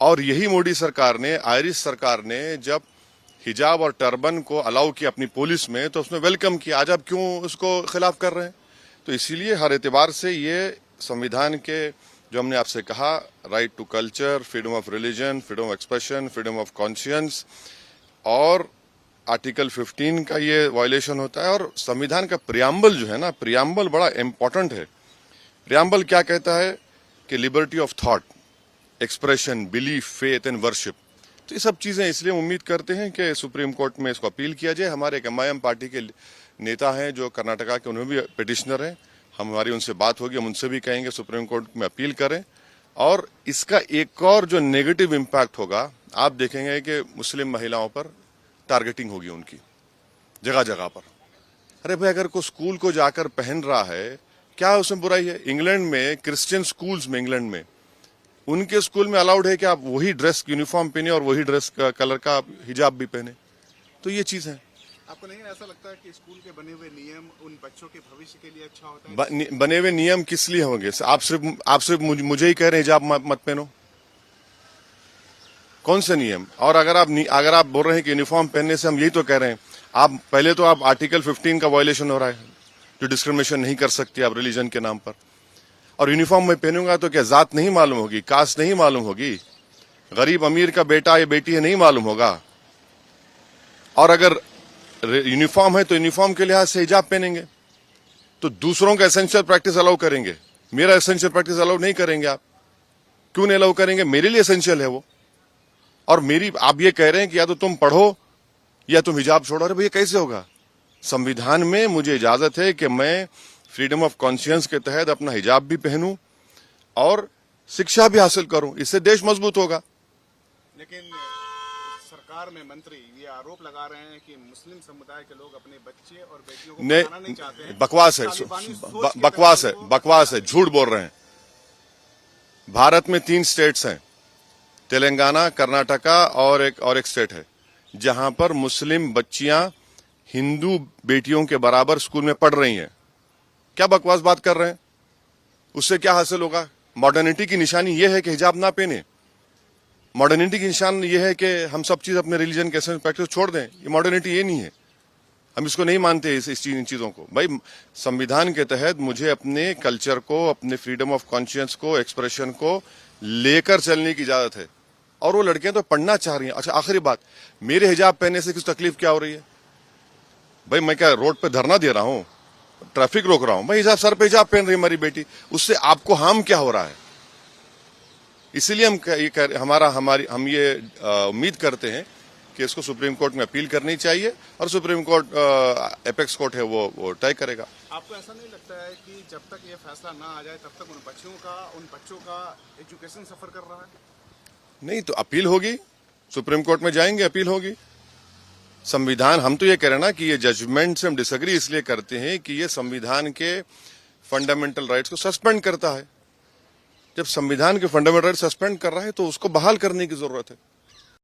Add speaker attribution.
Speaker 1: और यही मोदी सरकार ने, आयरिश सरकार ने जब हिजाब और टर्बन को अलाउ किया अपनी पुलिस में, तो उसमें वेलकम किया। आज आप क्यों उसको खिलाफ कर रहे हैं? तो इसीलिए हर एतबार से ये संविधान के जो हमने आपसे कहा, right to culture, freedom of religion, freedom of expression, freedom of conscience, और आर्टिकल 15 का ये वायलेशन होता है। और संविधान का प्रियम्बल जो है ना, प्रियम्बल बड़ा इंपॉर्टेंट है। प्रियम्बल क्या कहता है कि liberty of thought, expression, belief, faith and worship. तो ये सब चीजें, इसलिए उम्मीद करते हैं कि सुप्रीम कोर्ट में इसको अपील किया जाए। हमारे एक MIM पार्टी के नेता हैं जो कर्नाटका के, उन्हें भी पिटिशनर हैं, हमारी उनसे बात होगी, हम उनसे भी कहेंगे सुप्रीम कोर्ट में अपील करें। और इसका एक और जो नेगेटिव इम्पैक्ट होगा, आप देखेंगे कि मुस्लिम महिलाओं पर टारगेटिंग होगी उनकी जगह जगह पर। अरे भाई, अगर कोई स्कूल को जाकर पहन रहा है, क्या उसमें बुराई है? इंग्लैंड में क्रिश्चियन स्कूल्स में, इंग्लैंड में उनके स्कूल में अलाउड है कि आप वही ड्रेस यूनिफॉर्म पहने और वही ड्रेस का कलर का हिजाब भी पहने। तो ये चीज है।
Speaker 2: आपको नहीं ऐसा लगता है कि स्कूल के बने हुए नियम उन बच्चों के भविष्य के लिए अच्छा होता है?
Speaker 1: बने हुए नियम किस लिए होंगे? आप सिर्फ मुझे ही कह रहे हैं हिजाब मत पहनो? कौन से नियम? और अगर आप बोल रहे हैं कि यूनिफॉर्म पहनने से, हम यही तो कह रहे हैं, आप पहले तो आप आर्टिकल 15 का वायलेशन हो रहा है, जो डिस्क्रिमिनेशन नहीं कर सकती आप रिलीजन के नाम पर। और यूनिफॉर्म में पहनूंगा तो क्या जात नहीं मालूम होगी, कास्ट नहीं मालूम होगी, गरीब अमीर का बेटा या बेटी है नहीं मालूम होगा? और अगर यूनिफॉर्म है तो यूनिफॉर्म के लिहाज से हिजाब पहनेंगे, तो दूसरों का एसेंशियल प्रैक्टिस अलाउ करेंगे, मेरा एसेंशियल प्रैक्टिस अलाउ नहीं करेंगे आप? क्यों नहीं अलाउ करेंगे? मेरे लिए एसेंशियल है वो। और आप ये कह रहे हैं कि या तो तुम पढ़ो या तुम हिजाब छोड़ो। अरे भैया, कैसे होगा? संविधान में मुझे इजाजत है कि मैं फ्रीडम ऑफ कॉन्शियंस के तहत अपना हिजाब भी पहनूं और शिक्षा भी हासिल करूं। इससे देश मजबूत होगा।
Speaker 2: लेकिन सरकार में मंत्री ये आरोप लगा रहे हैं कि मुस्लिम समुदाय के लोग अपने बच्चे और बेटियों को पढ़ाना नहीं चाहते हैं।
Speaker 1: बकवास है, झूठ बोल रहे हैं। भारत में 3 स्टेट्स हैं, तेलंगाना, कर्नाटका और एक स्टेट है, जहां पर मुस्लिम बच्चियां हिंदू बेटियों के बराबर स्कूल में पढ़ रही हैं। क्या बकवास बात कर रहे हैं? उससे क्या हासिल होगा? मॉडर्निटी की निशानी यह है कि हिजाब ना पहने। मॉडर्निटी की निशान यह है कि हम सब चीज अपने रिलीजन के प्रैक्टिस छोड़ दें। ये मॉडर्निटी ये नहीं है, हम इसको नहीं मानते इन चीजों को। भाई, संविधान के तहत मुझे अपने कल्चर को, अपने फ्रीडम ऑफ कॉन्शियंस को, एक्सप्रेशन को लेकर चलने की इजाजत है। और वो लड़कियां तो पढ़ना चाह रही हैं। अच्छा, आखिरी बात, मेरे हिजाब पहनने से किस तकलीफ क्या हो रही है? भाई, मैं क्या रोड पे धरना दे रहा हूं, ट्रैफिक रोक रहा हूं? भाई, हिजाब, सर पे हिजाब पहन रही है हमारी बेटी, उससे आपको हार्म क्या हो रहा है? इसीलिए हम ये उम्मीद करते हैं कि इसको सुप्रीम कोर्ट में अपील करनी चाहिए और सुप्रीम कोर्ट, एपेक्स कोर्ट है, वो तय करेगा।
Speaker 2: आपको ऐसा नहीं लगता है कि जब तक ये फैसला ना आ जाए तब तक उन बच्चों का एजुकेशन सफर कर रहा है?
Speaker 1: नहीं, तो अपील होगी, सुप्रीम कोर्ट में जाएंगे, अपील होगी। संविधान, हम तो ये कह रहे हैं ना कि ये जजमेंट से हम डिसएग्री इसलिए करते हैं कि ये संविधान के फंडामेंटल राइट्स को सस्पेंड करता है। जब संविधान के फंडामेंटल राइट्स सस्पेंड कर रहा है तो उसको बहाल करने की जरूरत है।